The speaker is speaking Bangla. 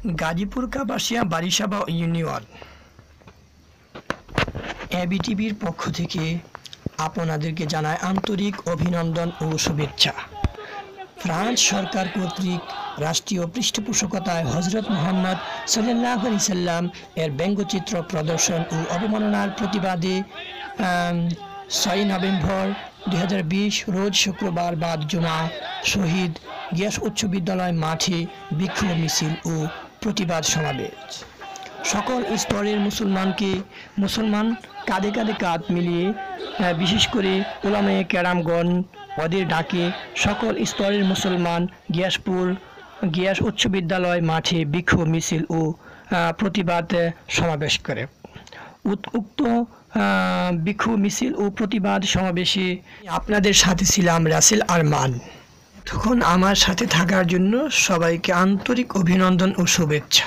গাজীপুর কাপাসিয়া বারিসাবা ইউনিয়ন এবিটিভির পক্ষ থেকে আপনাদেরকে জানায় আন্তরিক অভিনন্দন ও শুভেচ্ছা। ফ্রান্স সরকার কর্তৃক রাষ্ট্রীয় পৃষ্ঠপোষকতায় হজরত মুহাম্মদ সাল্লাল্লাহু আলাইহি সাল্লাম এর ব্যঙ্গচিত্র প্রদর্শন ও অবমাননার প্রতিবাদে 6 নভেম্বর 2020 রোজ শুক্রবার বাদ জুমা শহীদ গিয়াস উচ্চ বিদ্যালয় মাঠে বিক্ষোভ মিছিল ও প্রতিবাদ সমাবেশ। সকল স্তরের মুসলমান কাঁধে কাঁধে কাঁধ মিলিয়ে বিশেষ করে উলামায়ে কেরামগণ ওদের ডাকে সকল স্তরের মুসলমান গিয়াস উচ্চ বিদ্যালয় মাঠে বিক্ষোভ মিছিল ও প্রতিবাদ সমাবেশ করে। উক্ত বিক্ষোভ মিছিল ও প্রতিবাদ সমাবেশে আপনাদের সাথে ছিলাম রাসেল আরমান। তখন আমার সাথে থাকার জন্য সবাইকে আন্তরিক অভিনন্দন ও শুভেচ্ছা।